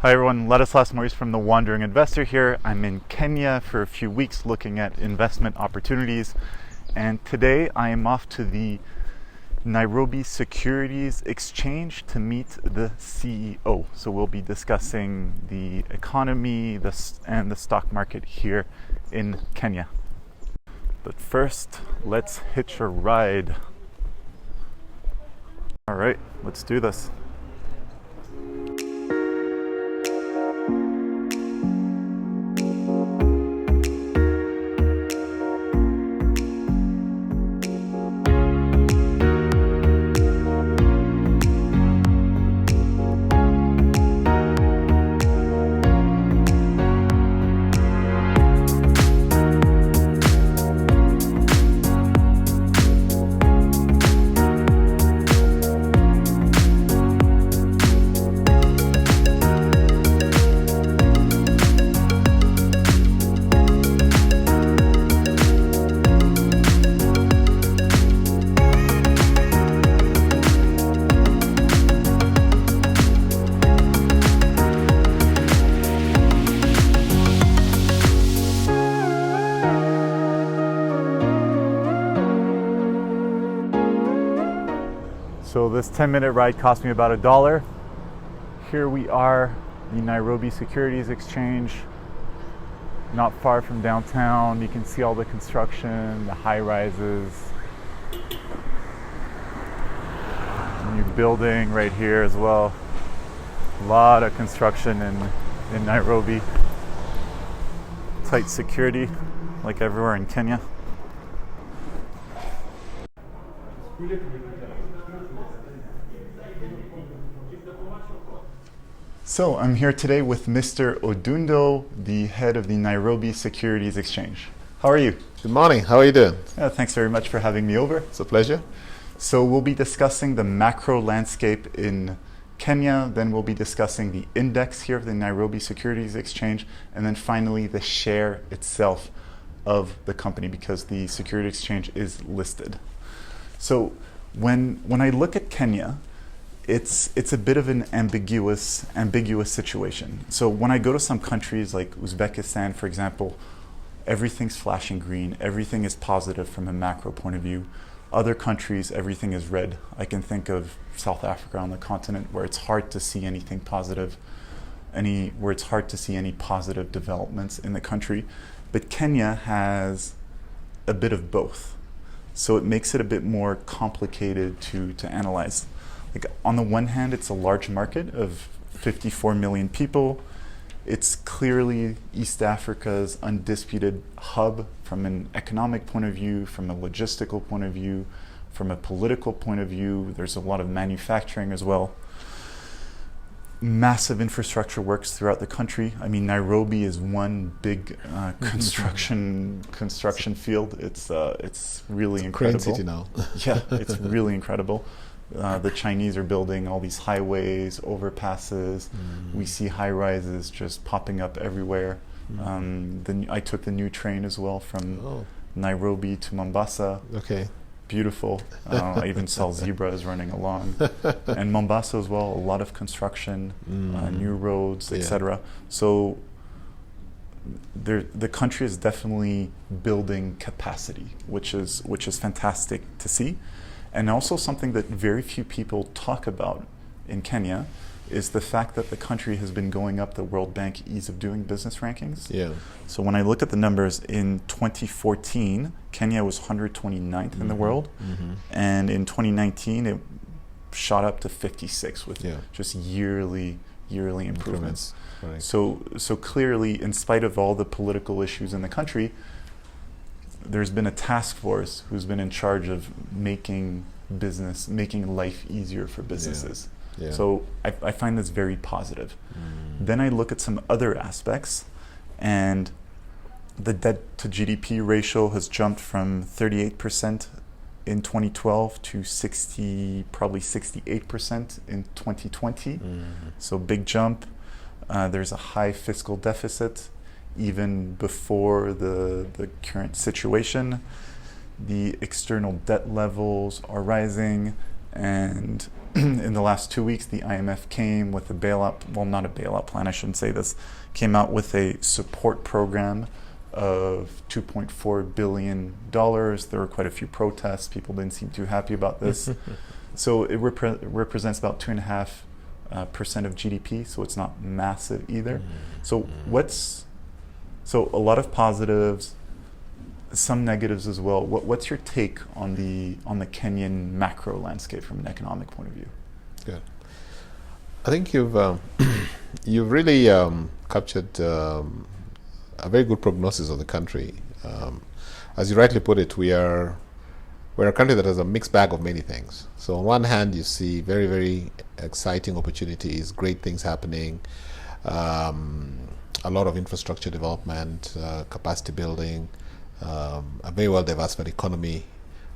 Hi everyone, Ladislas Maurice from The Wandering Investor here. I'm in Kenya for a few weeks looking at investment opportunities, and today I am off to the Nairobi Securities Exchange to meet the CEO. So we'll be discussing the economy and the stock market here in Kenya. But first, let's hitch a ride. All right, let's do this. So this 10-minute ride cost me about $1. Here we are, the Nairobi Securities Exchange, not far from downtown. You can see all the construction, the high rises. New building right here as well. A lot of construction in Nairobi. Tight security, like everywhere in Kenya. So I'm here today with Mr. Odundo, the head of the Nairobi Securities Exchange. How are you? Good morning. How are you doing? Thanks very much for having me over. It's a pleasure. So we'll be discussing the macro landscape in Kenya, then we'll be discussing the index here of the Nairobi Securities Exchange, and then finally the share itself of the company because the Securities Exchange is listed. So when I look at Kenya, it's a bit of an ambiguous situation. So when I go to some countries like Uzbekistan, for example, everything's flashing green, everything is positive from a macro point of view. Other countries, everything is red. I can think of South Africa on the continent where it's hard to see anything positive, where it's hard to see any positive developments in the country. But Kenya has a bit of both. So it makes it a bit more complicated to analyze. Like on the one hand, it's a large market of 54 million people. It's clearly East Africa's undisputed hub from an economic point of view, from a logistical point of view, from a political point of view. There's a lot of manufacturing as well. Massive infrastructure works throughout the country. I mean, Nairobi is one big construction field. It's really incredible. Crane city now. Yeah, it's really incredible. The Chinese are building all these highways, overpasses. We see high rises just popping up everywhere. I took the new train as well from Nairobi to Mombasa. Okay. Beautiful. I even saw zebras running along. And Mombasa as well, a lot of construction, new roads, etc. So the country is definitely building capacity, which is fantastic to see. And also something that very few people talk about in Kenya is the fact that the country has been going up the World Bank Ease of Doing Business rankings. Yeah. So when I look at the numbers, in 2014, Kenya was 129th in the world. And in 2019, it shot up to 56 with just yearly improvements. Right. So clearly, in spite of all the political issues in the country, there's been a task force who's been in charge of making life easier for businesses. Yeah. So I find this very positive. Then I look at some other aspects, and the debt to GDP ratio has jumped from 38% in 2012 to probably 68% in 2020. So big jump. There's a high fiscal deficit even before the current situation. The external debt levels are rising, and in the last 2 weeks, the IMF came with a bailout, well, not a bailout plan, I shouldn't say this, came out with a support program of $2.4 billion. There were quite a few protests. People didn't seem too happy about this. So it represents about 2.5% of GDP, so it's not massive either. So a lot of positives, some negatives as well. What's your take on the Kenyan macro landscape from an economic point of view? Good. I think you've really captured a very good prognosis of the country. As you rightly put it, we're a country that has a mixed bag of many things. So on one hand, you see very, very exciting opportunities, great things happening, a lot of infrastructure development, capacity building, a very well diversified economy,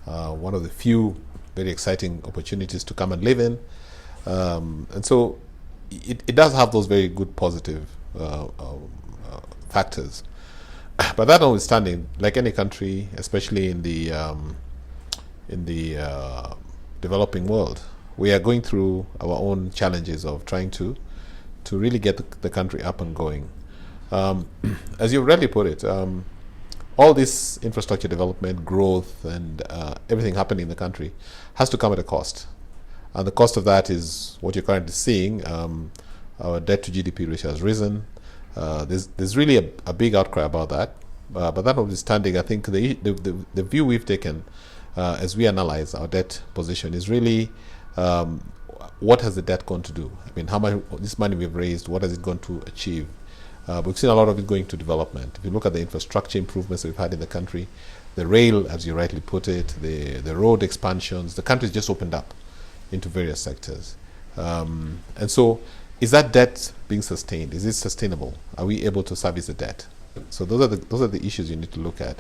one of the few very exciting opportunities to come and live in. And so it does have those very good positive factors. But that notwithstanding, like any country, especially in the developing world, we are going through our own challenges of trying to really get the country up and going. As you rightly put it, all this infrastructure development, growth, and everything happening in the country has to come at a cost. And the cost of that is what you're currently seeing. Our debt to GDP ratio has risen. There's really a big outcry about that. But that notwithstanding, I think the view we've taken as we analyze our debt position is really what has the debt gone to do? I mean, how much this money we've raised, what has it gone to achieve? We've seen a lot of it going to development. If you look at the infrastructure improvements we've had in the country, the rail, as you rightly put it, the road expansions, the country's just opened up into various sectors. And so is that debt being sustained? Is it sustainable? Are we able to service the debt? So those are the issues you need to look at.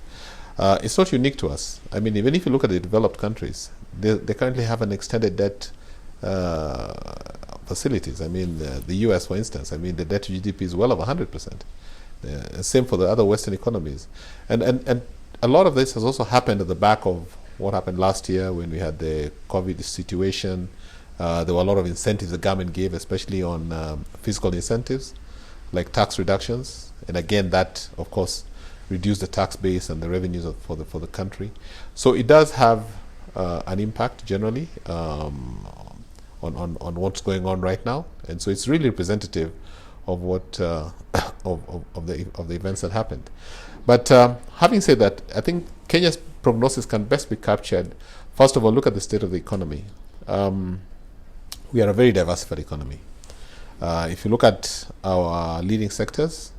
It's not unique to us. I mean, even if you look at the developed countries, they currently have an extended debt facilities. I mean, the US, for instance, I mean, the debt to GDP is well over 100%. Same for the other Western economies. And a lot of this has also happened at the back of what happened last year when we had the COVID situation. There were a lot of incentives the government gave, especially on fiscal incentives, like tax reductions. And again, that, of course, reduced the tax base and the revenues for the country. So it does have an impact generally on what's going on right now, and so it's really representative of what of the events that happened. But having said that, I think Kenya's prognosis can best be captured. First of all, look at the state of the economy. We are a very diversified economy. If you look at our leading sectors,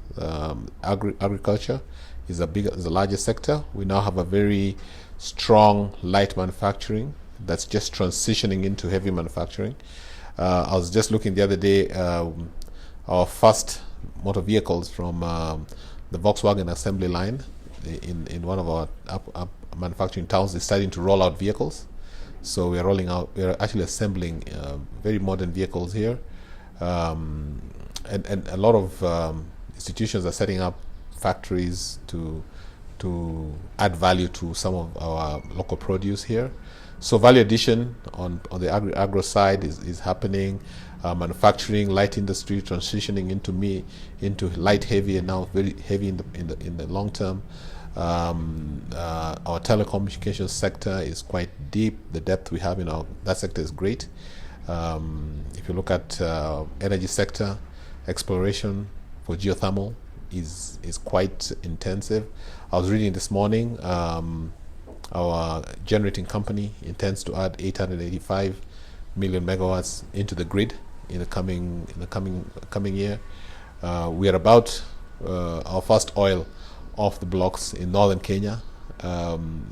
agriculture is the largest sector. We now have a very strong light manufacturing that's just transitioning into heavy manufacturing. I was just looking the other day, our first motor vehicles from the Volkswagen assembly line in one of our manufacturing towns is starting to roll out vehicles. So we're actually assembling very modern vehicles here. And a lot of institutions are setting up factories to add value to some of our local produce here. So value addition on the agro side is happening. Manufacturing, light industry transitioning into light heavy, and now very heavy in the long term. Our telecommunications sector is quite deep. The depth we have in that sector is great. If you look at energy sector, exploration for geothermal is quite intensive. I was reading this morning, our generating company intends to add 885 million megawatts into the grid in the coming year. We are about our first oil off the blocks in northern Kenya.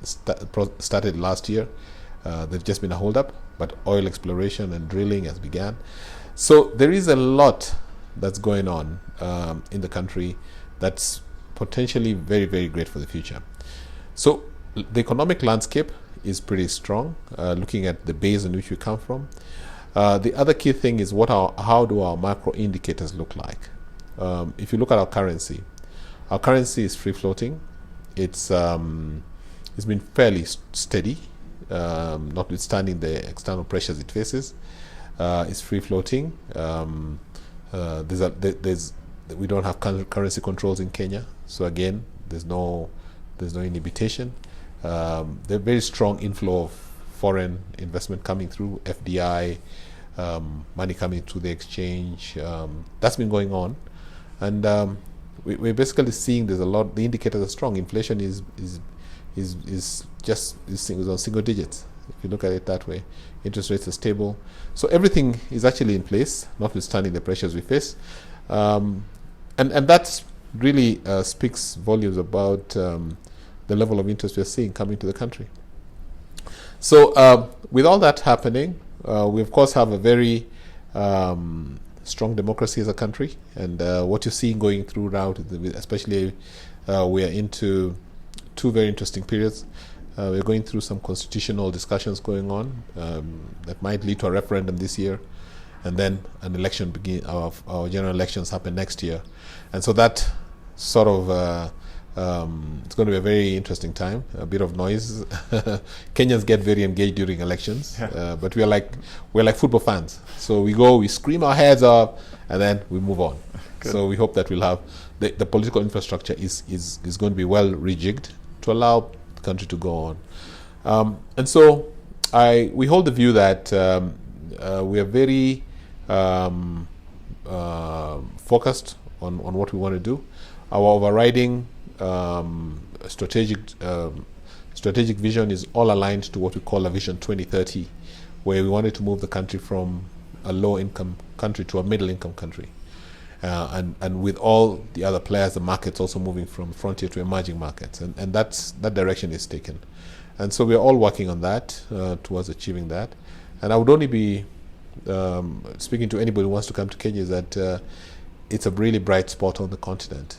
Started last year. There's just been a hold-up, but oil exploration and drilling has begun. So there is a lot that's going on in the country that's potentially very, very great for the future. So the economic landscape is pretty strong, looking at the base in which we come from. The other key thing is how do our macro indicators look like? If you look at our currency is free floating. It's been fairly steady, notwithstanding the external pressures it faces. is free floating. We don't have currency controls in Kenya, so again, there's no inhibition. There's very strong inflow of foreign investment coming through, FDI, money coming to the exchange. That's been going on, and we're basically seeing there's a lot. The indicators are strong. Inflation is on single digits. If you look at it that way, interest rates are stable. So everything is actually in place, notwithstanding the pressures we face. And that really speaks volumes about the level of interest we're seeing coming to the country. So with all that happening, we of course have a very strong democracy as a country. And what you're seeing going through now, especially we are into two very interesting periods. We're going through some constitutional discussions going on that might lead to a referendum this year, and then an election our general elections happen next year. And so that sort of it's going to be a very interesting time, a bit of noise. Kenyans get very engaged during elections, but we're like football fans. So we scream our heads up, and then we move on. Good. So we hope that we'll have the political infrastructure is going to be well rejigged to allow the country to go on. And so we hold the view that we are very focused on what we want to do. Our overriding strategic vision is all aligned to what we call a Vision 2030, where we wanted to move the country from a low-income country to a middle-income country. And with all the other players, the markets also moving from frontier to emerging markets, and that direction is taken. And so we're all working on that towards achieving that. And I would only be speaking to anybody who wants to come to Kenya is that it's a really bright spot on the continent.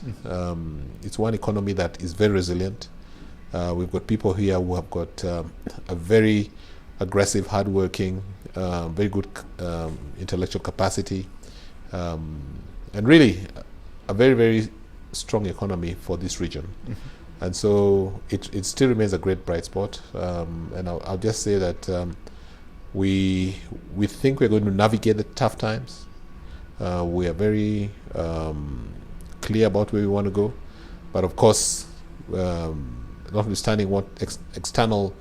It's one economy that is very resilient. We've got people here who have got a very aggressive, hardworking, very good intellectual capacity, and really a very, very strong economy for this region. And so it still remains a great bright spot. And I'll just say that we think we're going to navigate the tough times. We are very clear about where we want to go, but of course, notwithstanding what external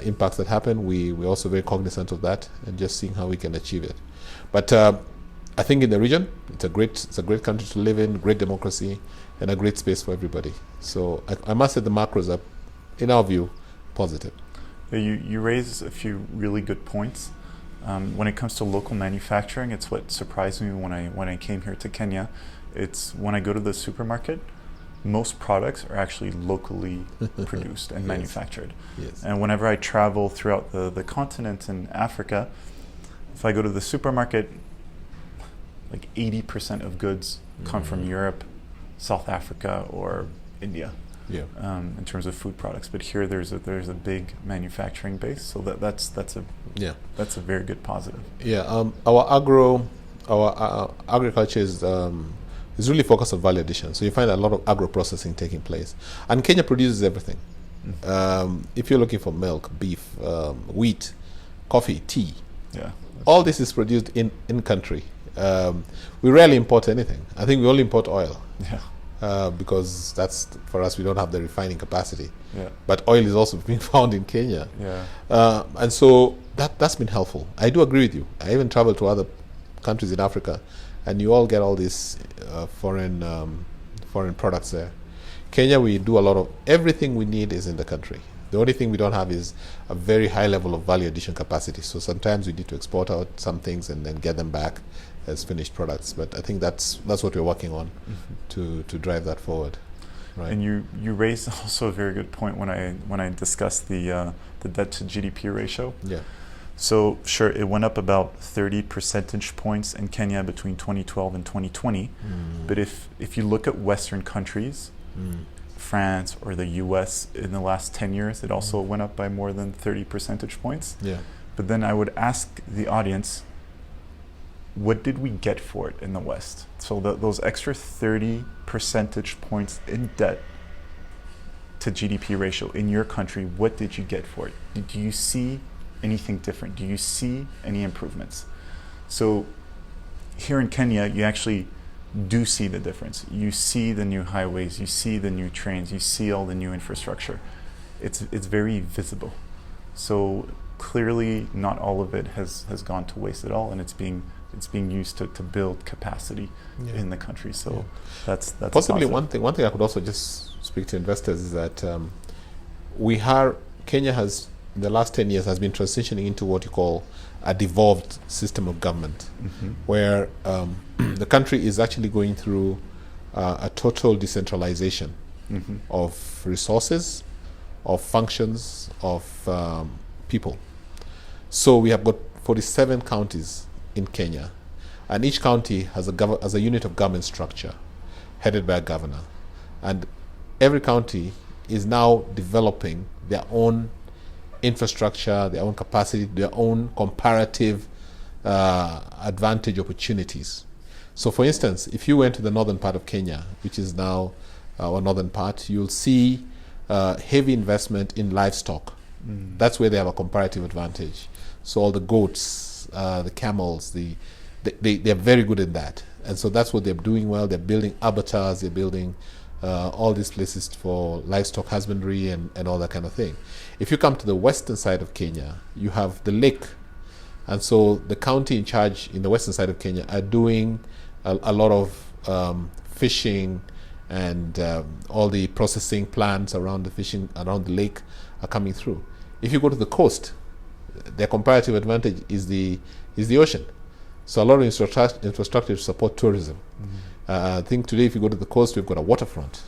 impacts that happen, we're also very cognizant of that and just seeing how we can achieve it. But I think in the region, it's a great country to live in, great democracy, and a great space for everybody. So I must say the macros are, in our view, positive. You raise a few really good points. When it comes to local manufacturing, it's what surprised me when I came here to Kenya. It's when I go to the supermarket, most products are actually locally produced and manufactured. Yes. And whenever I travel throughout the continent in Africa, if I go to the supermarket, like 80% of goods come from Europe, South Africa, or India. Yeah. In terms of food products, but here there's a big manufacturing base, so that's a very good positive. Yeah. Our agriculture is really focused on value addition. So you find a lot of agro processing taking place, and Kenya produces everything. If you're looking for milk, beef, wheat, coffee, tea, all this is produced in country. We rarely import anything. I think we only import oil. Because that's, for us, we don't have the refining capacity. But oil is also being found in Kenya. And so that's been helpful. I do agree with you. I even travel to other countries in Africa, and you all get all these foreign products there. Kenya, we do a lot of, everything we need is in the country. The only thing we don't have is a very high level of value addition capacity. So sometimes we need to export out some things and then get them back as finished products. But I think that's what we're working on to drive that forward. Right. And you raised also a very good point when I discussed the debt to GDP ratio. So sure, it went up about 30 percentage points in Kenya between 2012 and 2020. But if you look at Western countries, France or the US, in the last 10 years, it also went up by more than 30 percentage points. But then I would ask the audience, what did we get for it in the West? So those extra 30 percentage points in debt to GDP ratio in your country, what did you get for it? Do you see anything different? Do you see any improvements? So here in Kenya, you actually do see the difference. You see the new highways, you see the new trains, you see all the new infrastructure. It's very visible. So clearly not all of it has gone to waste at all, and it's being used to build capacity in the country. So that's possibly positive. one thing I could also just speak to investors is that Kenya has in the last 10 years has been transitioning into what you call a devolved system of government, where the country is actually going through a total decentralization of resources, of functions, of people. So we have got 47 counties in Kenya, and each county has a unit of government structure headed by a governor, and every county is now developing their own infrastructure, their own capacity, their own comparative advantage opportunities. So for instance, if you went to the northern part of Kenya, which is now our northern part, you'll see heavy investment in livestock. That's where they have a comparative advantage. So all the goats, the camels, they're very good in that. And so that's what they're doing well. They're building abattoirs, they're building all these places for livestock husbandry and all that kind of thing. If you come to the western side of Kenya, you have the lake. And so the county in charge in the western side of Kenya are doing a lot of fishing, and all the processing plants around the fishing, around the lake are coming through. If you go to the coast, their comparative advantage is the ocean. So a lot of infrastructure to support tourism. I think today if you go to the coast, we've got a waterfront,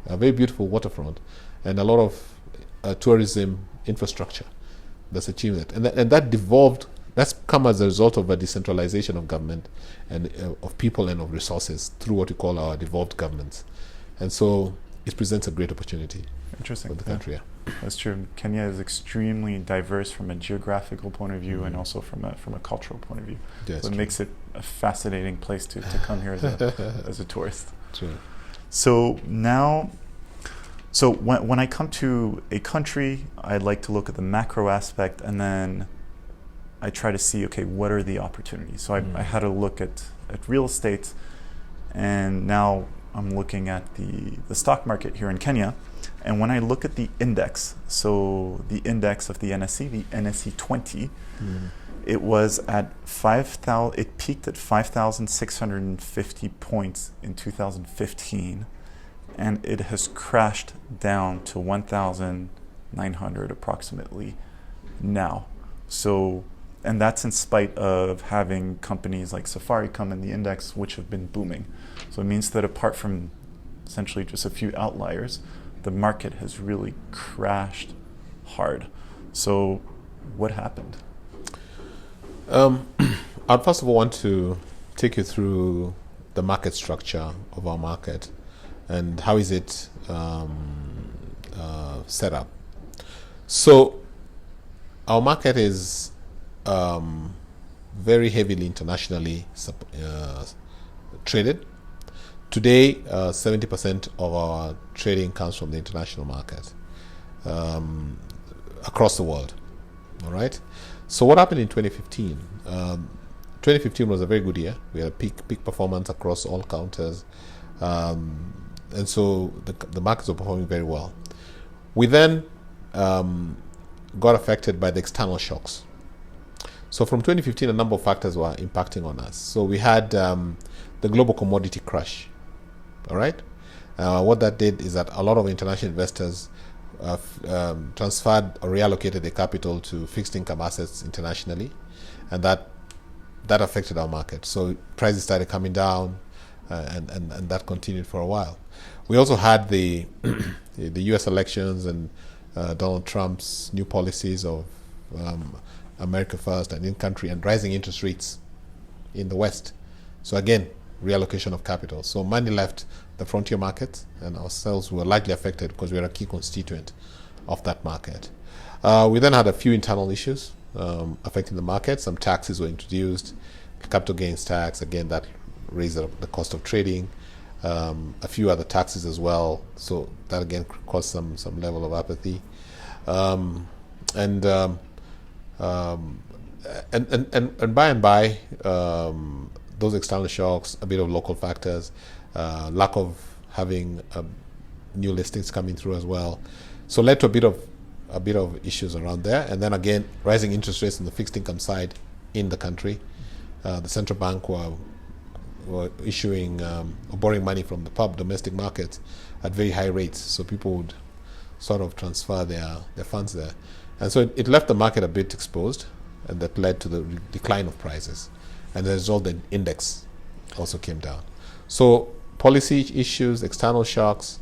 a very beautiful waterfront, and a lot of tourism infrastructure that's achieving that. And that devolved, that's come as a result of a decentralization of government and of people and of resources through what we call our devolved governments. And so it presents a great opportunity for the country. That's true. Kenya is extremely diverse from a geographical point of view and also from a cultural point of view. So it makes it a fascinating place to come here as a tourist. True. So now, when I come to a country, I like to look at the macro aspect, and then I try to see, okay, what are the opportunities? So I had a look at real estate, and now I'm looking at the stock market here in Kenya. And when I look at the index, so the index of the NSE, the NSE 20, it was at 5,000. It peaked at 5,650 points in 2015, and it has crashed down to 1,900 approximately now. So, and that's in spite of having companies like Safari come in the index, which have been booming. So it means that apart from essentially just a few outliers, the market has really crashed hard. So what happened? I'd first of all want to take you through the market structure of our market and how is it set up. So our market is very heavily internationally traded. Today, 70% of our trading comes from the international market across the world. All right. So what happened in 2015? 2015 was a very good year. We had a peak performance across all counters, and so the markets were performing very well. We then got affected by the external shocks. So from 2015, a number of factors were impacting on us. So we had the global commodity crash. All right. What that did is that a lot of international investors transferred or reallocated their capital to fixed income assets internationally, and that affected our market. So prices started coming down, and that continued for a while. We also had the U.S. elections and Donald Trump's new policies of America First and in country and rising interest rates in the West. So again, reallocation of capital. So money left the frontier market, and ourselves were largely affected because we are a key constituent of that market. We then had a few internal issues affecting the market. Some taxes were introduced, capital gains tax, again that raised the cost of trading, a few other taxes as well. So that again caused some level of apathy. And by those external shocks, a bit of local factors, lack of having new listings coming through as well, so led to a bit of issues around there. And then again, rising interest rates on the fixed income side in the country. The central bank were issuing or borrowing money from the domestic markets at very high rates, so people would sort of transfer their funds there, and so it left the market a bit exposed, and that led to the decline of prices, and as a result the index also came down. So policy issues, external shocks,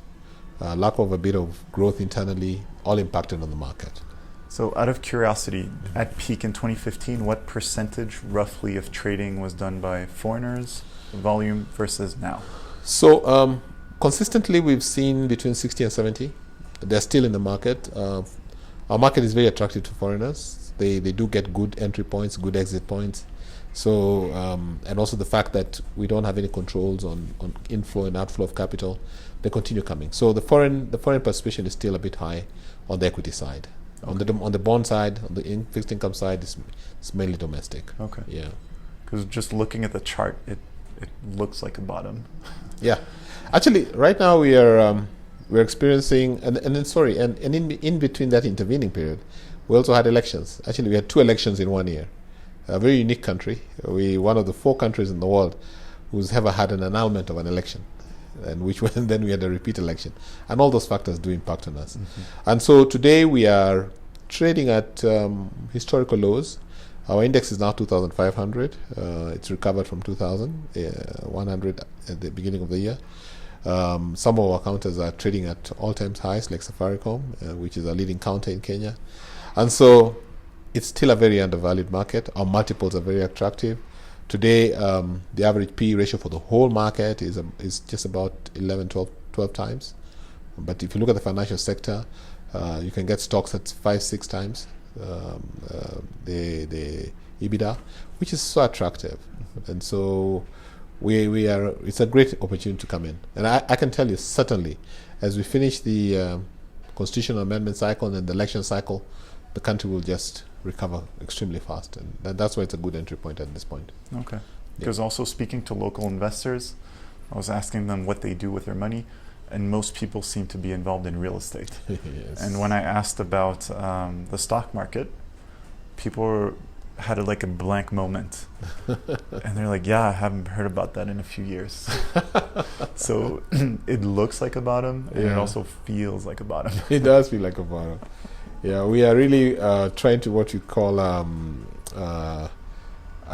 lack of a bit of growth internally, all impacted on the market. So out of curiosity, at peak in 2015, what percentage roughly of trading was done by foreigners, volume versus now? So consistently we've seen between 60 and 70. They're still in the market. Our market is very attractive to foreigners. They do get good entry points, good exit points. So and also the fact that we don't have any controls on inflow and outflow of capital, they continue coming. So the foreign participation is still a bit high on the equity side. Okay. On the bond side, on the fixed income side, it's mainly domestic. Okay. Yeah. Because just looking at the chart, it looks like a bottom. Yeah. Actually, right now we're experiencing, and in between that intervening period, we also had elections. Actually, we had 2 elections in 1 year. A very unique country. One of the 4 countries in the world who's ever had an annulment of an election, and then we had a repeat election, and all those factors do impact on us. Mm-hmm. And so today we are trading at historical lows. Our index is now 2,500. It's recovered from 2,100 at the beginning of the year. Some of our counters are trading at all-time highs, like Safaricom, which is a leading counter in Kenya. And so it's still a very undervalued market. Our multiples are very attractive. Today, the average P/E ratio for the whole market is just about 11, 12 times. But if you look at the financial sector, you can get stocks at 5, 6 times the EBITDA, which is so attractive. And so it's a great opportunity to come in. And I can tell you, certainly, as we finish the constitutional amendment cycle and the election cycle, the country will just recover extremely fast. And that's why it's a good entry point at this point. Okay. Because also speaking to local investors, I was asking them what they do with their money, and most people seem to be involved in real estate. Yes. And when I asked about the stock market, people had a blank moment. And they're like, yeah, I haven't heard about that in a few years. So it looks like a bottom, and it also feels like a bottom. It does feel like a bottom. Yeah, we are really trying to what you call an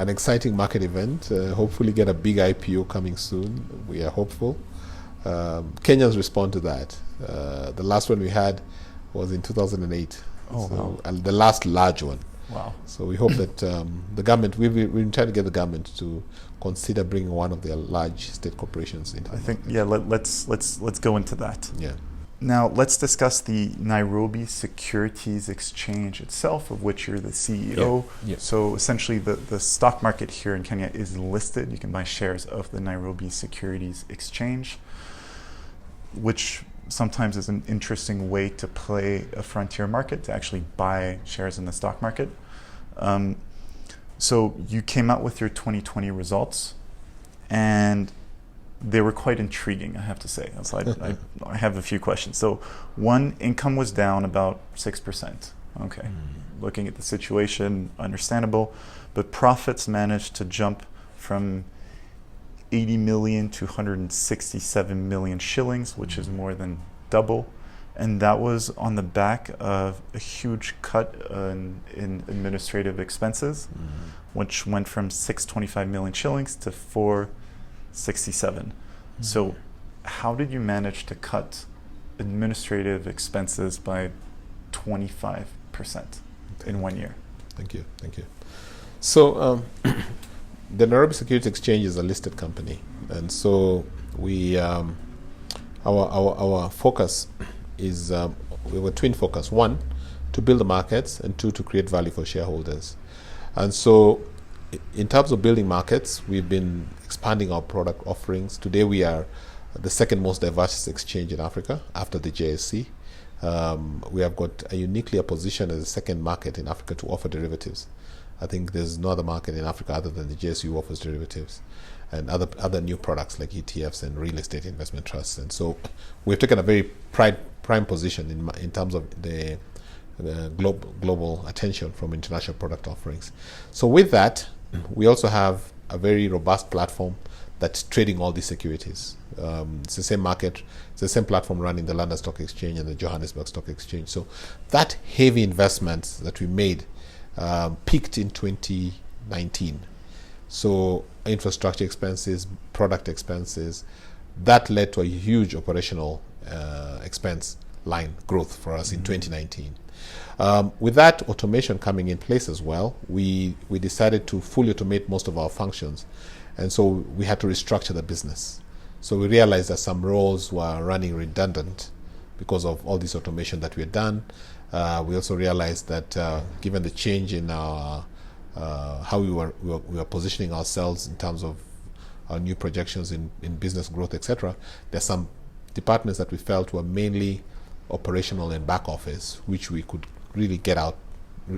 exciting market event. Hopefully get a big IPO coming soon. We are hopeful. Kenyans respond to that. The last one we had was in 2008. Oh, wow. And the last large one. Wow. So we hope that the government, we've been trying to get the government to consider bringing one of their large state corporations into the market. Let's go into that. Yeah. Now, let's discuss the Nairobi Securities Exchange itself, of which you're the CEO. Yeah. So essentially, the stock market here in Kenya is listed. You can buy shares of the Nairobi Securities Exchange, which sometimes is an interesting way to play a frontier market, to actually buy shares in the stock market. So you came out with your 2020 results, and they were quite intriguing, I have to say. So I have a few questions. So one, income was down about 6%. Okay, looking at the situation, understandable. But profits managed to jump from 80 million to 167 million shillings, which is more than double. And that was on the back of a huge cut in administrative expenses, which went from 625 million shillings to 467. So how did you manage to cut administrative expenses by 25% in 1 year? Thank you. So the Nairobi Securities Exchange is a listed company, and so we our focus is we have a twin focus: one, to build the markets, and two, to create value for shareholders. And so in terms of building markets, we've been expanding our product offerings. Today we are the second most diverse exchange in Africa after the JSE. We have got a uniquely position as the second market in Africa to offer derivatives. I think there's no other market in Africa other than the GSU offers derivatives and other new products like ETFs and real estate investment trusts. And so we've taken a very prime position in terms of the global attention from international product offerings. So with that, we also have a very robust platform that's trading all these securities. It's the same market, it's the same platform running the London Stock Exchange and the Johannesburg Stock Exchange. So that heavy investment that we made peaked in 2019. So infrastructure expenses, product expenses, that led to a huge operational expense line growth for us in 2019. With that automation coming in place as well, we decided to fully automate most of our functions. And so we had to restructure the business. So we realized that some roles were running redundant because of all this automation that we had done. We also realized that given the change in our how we were positioning ourselves in terms of our new projections in business growth, etc., there's some departments that we felt were mainly operational and back office, which we could really get out,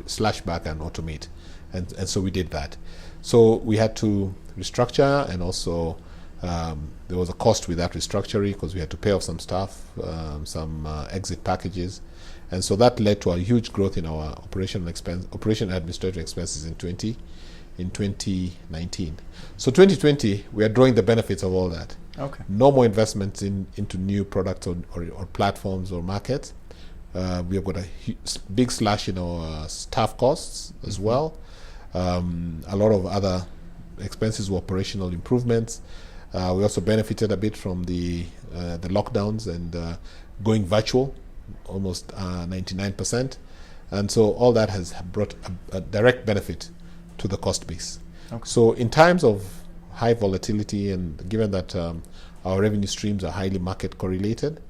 slash back and automate. And so we did that. So we had to restructure, and also there was a cost with that restructuring because we had to pay off some staff, some exit packages. And so that led to a huge growth in our operation administrative expenses in 2019. So 2020, we are drawing the benefits of all that. Okay. No more investments into new products or platforms or markets. We have got a big slash in our staff costs as well. A lot of other expenses were operational improvements. We also benefited a bit from the lockdowns and going virtual, almost 99%. And so all that has brought a direct benefit to the cost base. Okay. So in times of high volatility, and given that our revenue streams are highly market correlated,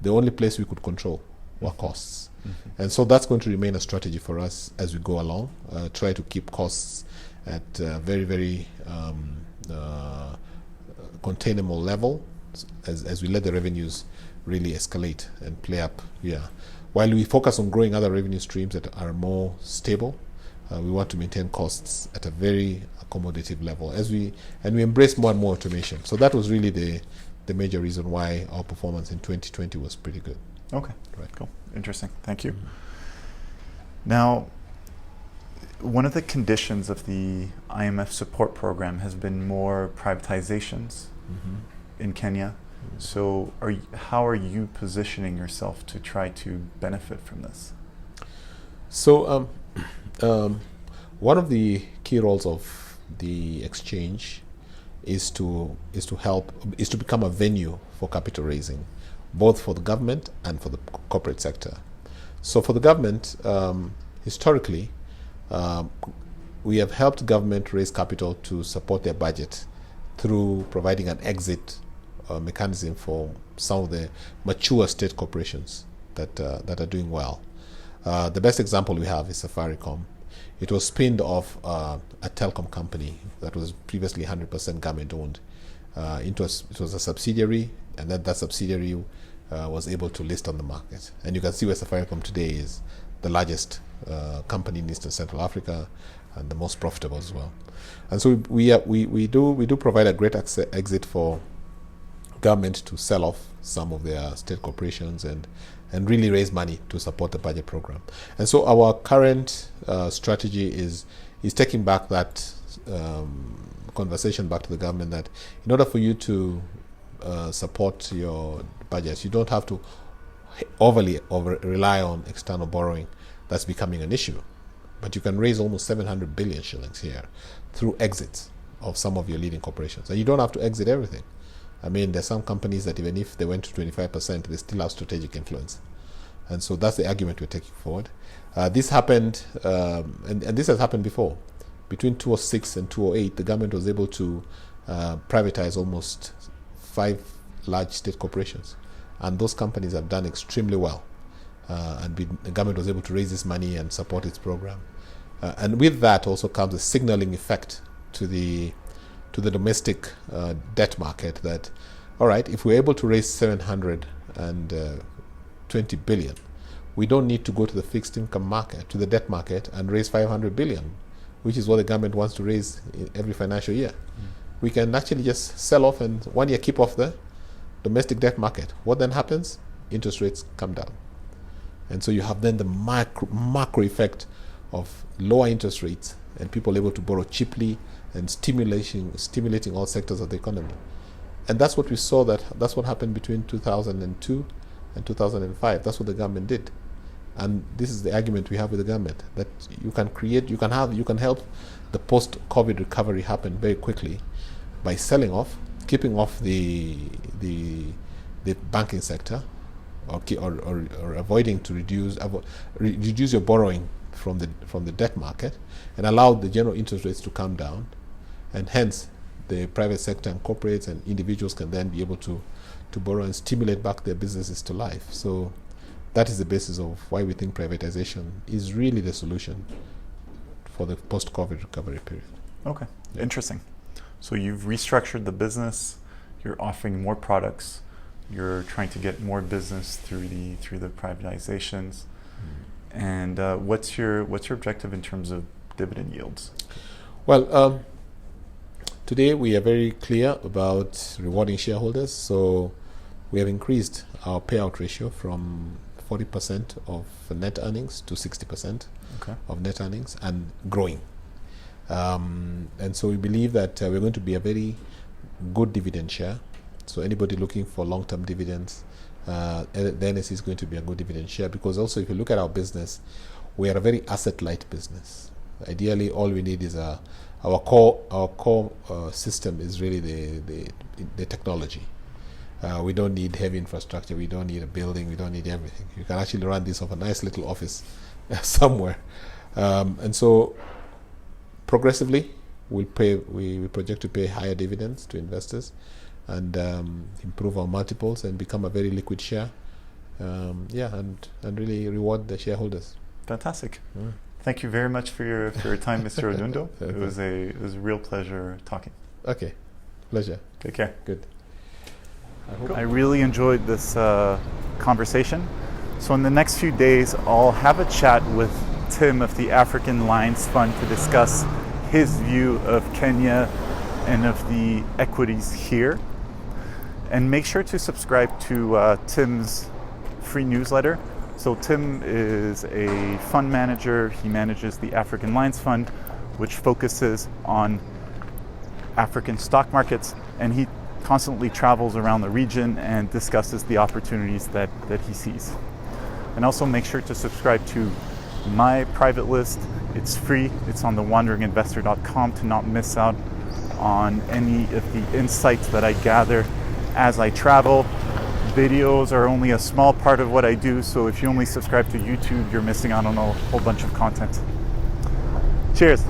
the only place we could control were costs. Mm-hmm. And so that's going to remain a strategy for us as we go along, try to keep costs at a very, very containable level as we let the revenues really escalate and play up. Yeah. While we focus on growing other revenue streams that are more stable, we want to maintain costs at a very accommodative level we embrace more and more automation. So that was really the major reason why our performance in 2020 was pretty good. Okay, right, cool, interesting, thank you. Now, one of the conditions of the IMF support program has been more privatizations in Kenya. So how are you positioning yourself to try to benefit from this? So one of the key roles of the exchange is to become a venue for capital raising, both for the government and for the corporate sector. So for the government, historically, we have helped government raise capital to support their budget through providing an exit mechanism for some of the mature state corporations that are doing well. The best example we have is Safaricom. It was spinned off a telecom company that was previously 100% government owned. It was a subsidiary, and that subsidiary was able to list on the market. And you can see where Safaricom today is the largest company in Eastern Central Africa and the most profitable as well. And so we do provide a great exit for government to sell off some of their state corporations and really raise money to support the budget program. And so our current strategy is taking back that conversation back to the government that in order for you to support your budget, you don't have to overly rely on external borrowing. That's becoming an issue. But you can raise almost 700 billion shillings here through exits of some of your leading corporations. And you don't have to exit everything. I mean, there's some companies that even if they went to 25%, they still have strategic influence. And so that's the argument we're taking forward. This happened, and this has happened before. Between 2006 and 2008, the government was able to privatize almost 5 large state corporations. And those companies have done extremely well. And the government was able to raise this money and support its program. And with that also comes a signaling effect to the domestic debt market that, all right, if we're able to raise 720 billion, we don't need to go to the fixed income market, to the debt market, and raise 500 billion. which is what the government wants to raise every financial year. We can actually just sell off and 1 year keep off the domestic debt market. What then happens? Interest rates come down. And so you have then the macro effect of lower interest rates and people able to borrow cheaply and stimulating all sectors of the economy. And that's what we saw, that's what happened between 2002 and 2005. That's what the government did. And this is the argument we have with the government, that you can help the post-COVID recovery happen very quickly by selling off, keeping off the banking sector, or avoiding to reduce your borrowing from the debt market, and allow the general interest rates to come down, and hence the private sector and corporates and individuals can then be able to borrow and stimulate back their businesses to life. So that is the basis of why we think privatization is really the solution for the post-COVID recovery period. Okay, interesting. So you've restructured the business, you're offering more products, you're trying to get more business through the privatizations. And what's your objective in terms of dividend yields? Well, today we are very clear about rewarding shareholders. So we have increased our payout ratio from 40% of net earnings to 60% of net earnings, and growing. And so we believe that we're going to be a very good dividend share. So anybody looking for long-term dividends, the NSE is going to be a good dividend share, because also if you look at our business, we are a very asset-light business. Ideally, all we need is our core system is really the technology. We don't need heavy infrastructure. We don't need a building. We don't need everything. You can actually run this off a nice little office somewhere. And so progressively, we project to pay higher dividends to investors and improve our multiples and become a very liquid share. And really reward the shareholders. Fantastic. Thank you very much for your time, Mr. Odundo. It was a real pleasure talking. Okay, pleasure. Take care. Good. I really enjoyed this conversation. So in the next few days, I'll have a chat with Tim of the African Lions Fund to discuss his view of Kenya and of the equities here. And make sure to subscribe to Tim's free newsletter. So Tim is a fund manager. He manages the African Lions Fund, which focuses on African stock markets, and he constantly travels around the region and discusses the opportunities that he sees. And also make sure to subscribe to my private list. It's free. It's on thewanderinginvestor.com to not miss out on any of the insights that I gather as I travel. Videos are only a small part of what I do, so if you only subscribe to YouTube, you're missing out on a whole bunch of content. Cheers.